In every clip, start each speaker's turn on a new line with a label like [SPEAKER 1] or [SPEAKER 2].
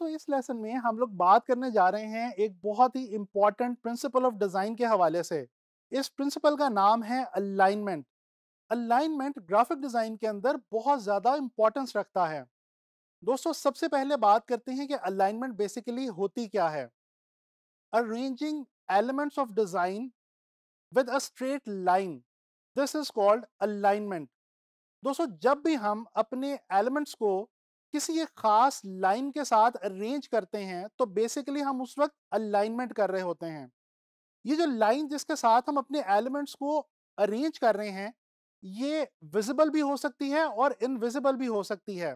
[SPEAKER 1] दोस्तों इस लेसन में हम लोग बात करने जा रहे हैं एक बहुत ही इंपॉर्टेंट प्रिंसिपल ऑफ डिजाइन के हवाले से। इस प्रिंसिपल का नाम है अलाइनमेंट। अलाइनमेंट ग्राफिक डिजाइन के अंदर बहुत ज्यादा इंपॉर्टेंस रखता है। दोस्तों सबसे पहले बात करते हैं कि अलाइनमेंट बेसिकली होती क्या है। Arranging elements of design with a straight line, this is called alignment. दोस्तों जब भी हम अपने एलिमेंट्स को किसी एक खास लाइन के साथ अरेंज करते हैं तो बेसिकली हम उस वक्त अलाइनमेंट कर रहे होते हैं। ये जो लाइन जिसके साथ हम अपने एलिमेंट्स को अरेंज कर रहे हैं, ये विजिबल भी हो सकती है और इनविजिबल भी हो सकती है।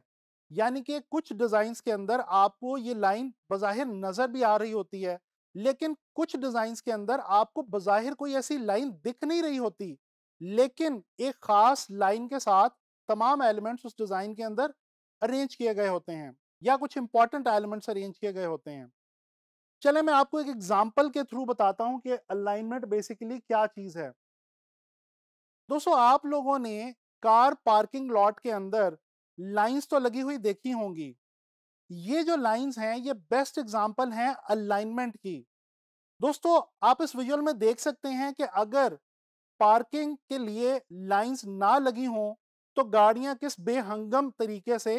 [SPEAKER 1] यानी कि कुछ डिजाइन्स के अंदर आपको ये लाइन बज़ाहिर नजर भी आ रही होती है, लेकिन कुछ डिजाइन्स के अंदर आपको बज़ाहिर कोई ऐसी लाइन दिख नहीं रही होती, लेकिन एक खास लाइन के साथ तमाम एलिमेंट्स उस डिजाइन के अंदर अरेंज किए गए होते हैं या कुछ इंपॉर्टेंट एलिमेंट्स अरेंज किए गए होते हैं। चले मैं आपको एक एग्जांपल के थ्रू बताता हूं कि अलाइनमेंट बेसिकली क्या चीज है। दोस्तों आप लोगों ने कार पार्किंग लॉट के अंदर लाइंस तो लगी हुई देखी होंगी। ये जो लाइंस हैं ये बेस्ट एग्जांपल हैं अलाइनमेंट की। दोस्तों आप इस विजुअल में देख सकते हैं कि अगर पार्किंग के लिए लाइंस ना लगी हों तो गाड़ियां किस बेहंगम तरीके से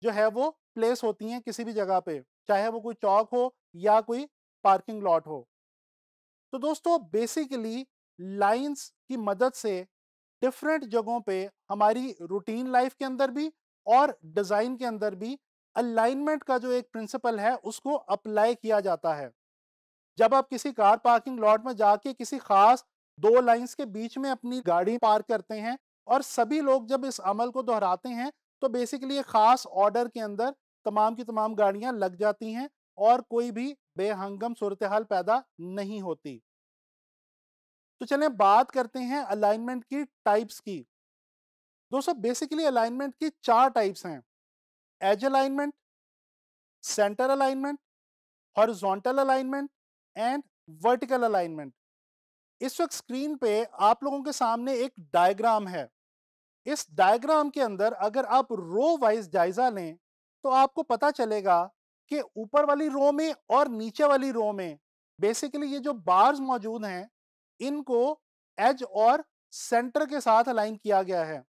[SPEAKER 1] जो है वो प्लेस होती हैं किसी भी जगह पे, चाहे वो कोई चौक हो या कोई पार्किंग लॉट हो। तो दोस्तों बेसिकली लाइंस की मदद से डिफरेंट जगहों पे हमारी रूटीन लाइफ के अंदर भी और डिजाइन के अंदर भी अलाइनमेंट का जो एक प्रिंसिपल है उसको अप्लाई किया जाता है। जब आप किसी कार पार्किंग लॉट में जाके किसी खास दो लाइंस के बीच में अपनी गाड़ी पार्क करते हैं और सभी लोग जब इस अमल को दोहराते हैं तो बेसिकली एक खास ऑर्डर के अंदर तमाम की तमाम गाड़ियां लग जाती हैं और कोई भी बेहंगम सूरत हाल पैदा नहीं होती। तो चलें बात करते हैं अलाइनमेंट की टाइप्स की। दोस्तों बेसिकली अलाइनमेंट की चार टाइप्स हैं। Edge alignment, centre alignment, horizontal alignment and vertical alignment. इस वक्त स्क्रीन पे आप लोगों के सामने एक डायग्राम है। इस डायग्राम के अंदर अगर आप रो वाइज जायजा लें तो आपको पता चलेगा कि ऊपर वाली रो में और नीचे वाली रो में बेसिकली ये जो बार्स मौजूद हैं इनको एज और सेंटर के साथ अलाइन किया गया है।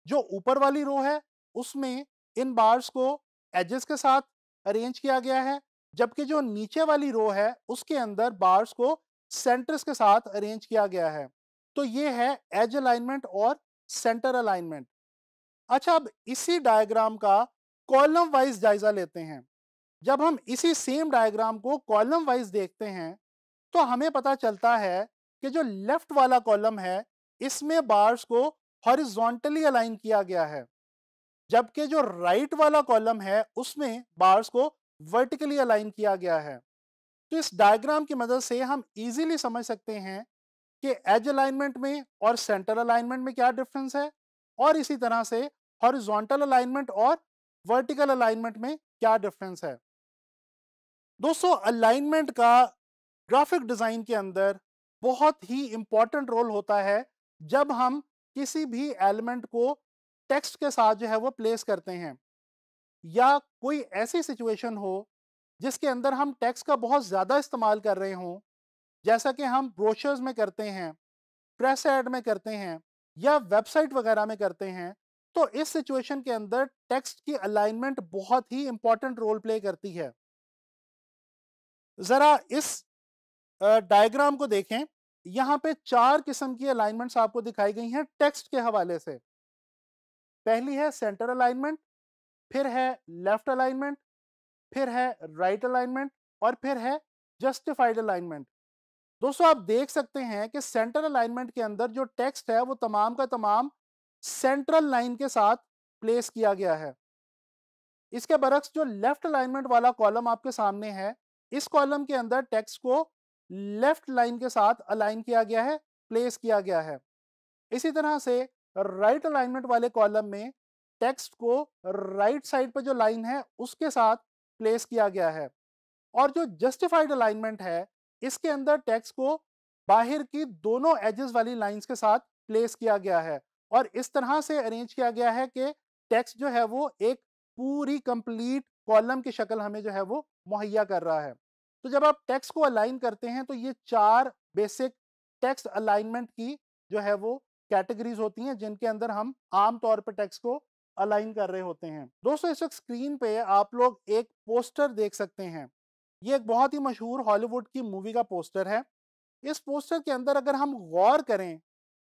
[SPEAKER 1] जो ऊपर वाली रो है उसमें इन बार्स को एजेस के साथ अरेंज किया गया है, जबकि जो नीचे वाली रो है उसके अंदर बार्स को सेंटर्स के साथ अरेंज किया गया है। तो ये है एज अलाइनमेंट और सेंटर अलाइनमेंट। अच्छा अब इसी डायग्राम का कॉलम वाइज जायजा लेते हैं। जब हम इसी सेम डायग्राम को कॉलम वाइज देखते हैं तो हमें पता चलता है कि जो लेफ्ट वाला कॉलम है इसमें बार्स को हॉरिजॉन्टली अलाइन किया गया है, जबकि जो राइट वाला कॉलम है उसमें बार्स को वर्टिकली अलाइन किया गया है। तो इस डायग्राम की मदद से हम इजीली समझ सकते हैं कि एज अलाइनमेंट में और सेंटर अलाइनमेंट में क्या डिफरेंस है और इसी तरह से हॉरिजॉन्टल अलाइनमेंट और वर्टिकल अलाइनमेंट में क्या डिफरेंस है। दोस्तों अलाइनमेंट का ग्राफिक डिजाइन के अंदर बहुत ही इंपॉर्टेंट रोल होता है जब हम किसी भी एलिमेंट को टेक्स्ट के साथ जो है वो प्लेस करते हैं या कोई ऐसी सिचुएशन हो जिसके अंदर हम टेक्स्ट का बहुत ज़्यादा इस्तेमाल कर रहे हों, जैसा कि हम ब्रोशर्स में करते हैं, प्रेस ऐड में करते हैं या वेबसाइट वगैरह में करते हैं। तो इस सिचुएशन के अंदर टेक्स्ट की अलाइनमेंट बहुत ही इंपॉर्टेंट रोल प्ले करती है। ज़रा इस डायग्राम को देखें। यहाँ पे चार किस्म की अलाइनमेंट्स आपको दिखाई गई हैं टेक्स्ट के हवाले से। पहली है सेंटर अलाइनमेंट, फिर है लेफ्ट अलाइनमेंट, फिर है राइट अलाइनमेंट और फिर है जस्टिफाइड अलाइनमेंट। दोस्तों आप देख सकते हैं कि सेंटर अलाइनमेंट के अंदर जो टेक्स्ट है वो तमाम का तमाम सेंट्रल लाइन के साथ प्लेस किया गया है। इसके बरक्स जो लेफ्ट अलाइनमेंट वाला कॉलम आपके सामने है, इस कॉलम के अंदर टेक्स्ट को लेफ्ट लाइन के साथ अलाइन किया गया है, प्लेस किया गया है। इसी तरह से राइट अलाइनमेंट वाले कॉलम में टेक्स्ट को राइट साइड पर जो लाइन है उसके साथ प्लेस किया गया है। और जो जस्टिफाइड अलाइनमेंट है इसके अंदर टेक्स्ट को बाहर की दोनों एजेस वाली लाइंस के साथ प्लेस किया गया है और इस तरह से अरेंज किया गया है कि टेक्स्ट जो है वो एक पूरी कंप्लीट कॉलम की शक्ल हमें जो है वो मुहैया कर रहा है। तो जब आप टेक्स्ट को अलाइन करते हैं तो ये 4 बेसिक टेक्स्ट अलाइनमेंट की जो है वो कैटेगरीज होती हैं जिनके अंदर हम आम तौर पर टेक्स्ट को अलाइन कर रहे होते हैं। दोस्तों इस वक्त स्क्रीन पे आप लोग एक पोस्टर देख सकते हैं। ये एक बहुत ही मशहूर हॉलीवुड की मूवी का पोस्टर है। इस पोस्टर के अंदर अगर हम गौर करें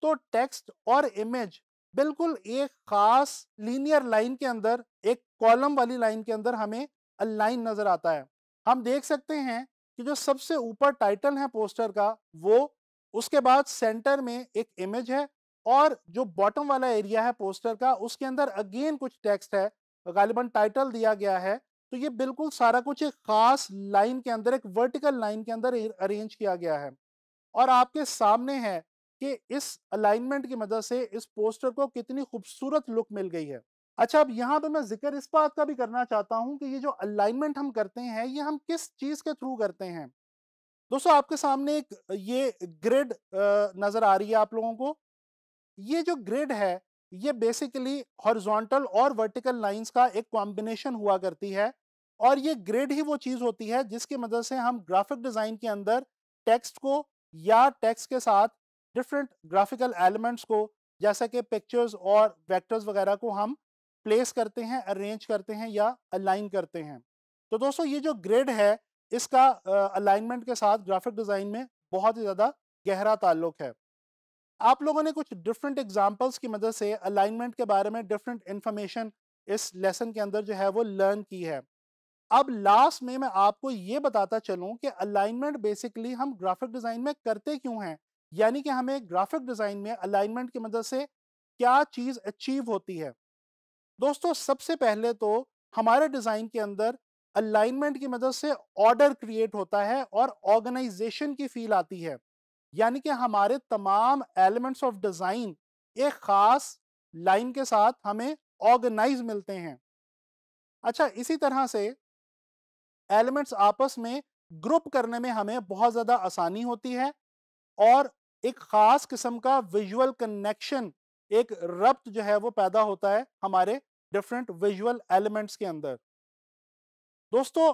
[SPEAKER 1] तो टेक्स्ट और इमेज बिल्कुल एक खास लीनियर लाइन के अंदर, एक कॉलम वाली लाइन के अंदर हमें अलाइन नजर आता है। हम देख सकते हैं कि जो सबसे ऊपर टाइटल है पोस्टर का वो, उसके बाद सेंटर में एक इमेज है और जो बॉटम वाला एरिया है पोस्टर का उसके अंदर अगेन कुछ टेक्स्ट है, गालिबन टाइटल दिया गया है। तो ये बिल्कुल सारा कुछ एक खास लाइन के अंदर, एक वर्टिकल लाइन के अंदर अरेंज किया गया है और आपके सामने है कि इस अलाइनमेंट की मदद से इस पोस्टर को कितनी खूबसूरत लुक मिल गई है। अच्छा, अब यहाँ पे मैं जिक्र इस बात का भी करना चाहता हूँ कि ये जो अलाइनमेंट हम करते हैं ये हम किस चीज के थ्रू करते हैं। दोस्तों आपके सामने एक ये ग्रिड नजर आ रही है आप लोगों को। ये जो ग्रिड है ये बेसिकली हॉरिजॉन्टल और वर्टिकल लाइंस का एक कॉम्बिनेशन हुआ करती है और ये ग्रिड ही वो चीज होती है जिसकी मदद से हम ग्राफिक डिजाइन के अंदर टेक्स्ट को या टेक्स्ट के साथ डिफरेंट ग्राफिकल एलिमेंट्स को, जैसा कि पिक्चर्स और वेक्टर्स वगैरह को हम प्लेस करते हैं, अरेंज करते हैं या अलाइन करते हैं। तो दोस्तों ये जो ग्रिड है इसका अलाइनमेंट के साथ ग्राफिक डिजाइन में बहुत ही ज्यादा गहरा ताल्लुक है। आप लोगों ने कुछ डिफरेंट एग्जांपल्स की मदद से अलाइनमेंट के बारे में डिफरेंट इंफॉर्मेशन इस लेसन के अंदर जो है वो लर्न की है। अब लास्ट में मैं आपको ये बताता चलूं कि अलाइनमेंट बेसिकली हम ग्राफिक डिजाइन में करते क्यों हैं, यानी कि हमें ग्राफिक डिजाइन में अलाइनमेंट की मदद से क्या चीज अचीव होती है। दोस्तों सबसे पहले तो हमारे डिजाइन के अंदर अलाइनमेंट की मदद से ऑर्डर क्रिएट होता है और ऑर्गेनाइजेशन की फील आती है, यानी कि हमारे तमाम एलिमेंट्स ऑफ डिजाइन एक खास लाइन के साथ हमें ऑर्गेनाइज मिलते हैं। अच्छा, इसी तरह से एलिमेंट्स आपस में ग्रुप करने में हमें बहुत ज़्यादा आसानी होती है और एक ख़ास किस्म का विजुअल कनेक्शन, एक रब्त जो है वो पैदा होता है हमारे डिफरेंट विजुअल एलिमेंट्स के अंदर। दोस्तों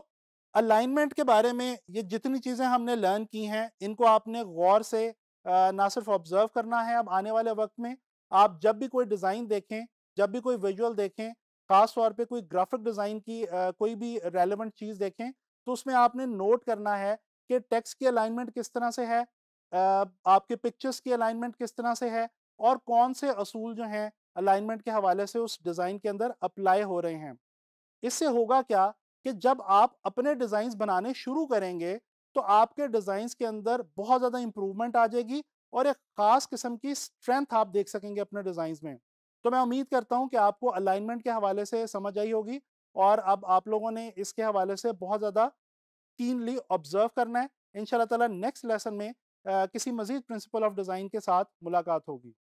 [SPEAKER 1] अलाइनमेंट के बारे में ये जितनी चीज़ें हमने लर्न की हैं इनको आपने गौर से ना सिर्फ ऑब्जर्व करना है। अब आने वाले वक्त में आप जब भी कोई डिज़ाइन देखें, जब भी कोई विजुअल देखें, ख़ास तौर पे कोई ग्राफिक डिज़ाइन की कोई भी रेलेवेंट चीज़ देखें तो उसमें आपने नोट करना है कि टेक्स्ट की अलाइनमेंट किस तरह से है, आपके पिक्चर्स की अलाइनमेंट किस तरह से है और कौन से असूल जो हैं अलाइनमेंट के हवाले से उस डिज़ाइन के अंदर अप्लाई हो रहे हैं। इससे होगा क्या कि जब आप अपने डिज़ाइंस बनाने शुरू करेंगे तो आपके डिज़ाइंस के अंदर बहुत ज़्यादा इंप्रूवमेंट आ जाएगी और एक ख़ास किस्म की स्ट्रेंथ आप देख सकेंगे अपने डिज़ाइंस में। तो मैं उम्मीद करता हूँ कि आपको अलाइनमेंट के हवाले से समझ आई होगी और अब आप लोगों ने इसके हवाले से बहुत ज़्यादा कीनली ऑब्जर्व करना है। इंशाल्लाह ताला नेक्स्ट लेसन में किसी मज़ीद प्रिंसिपल ऑफ डिज़ाइन के साथ मुलाकात होगी।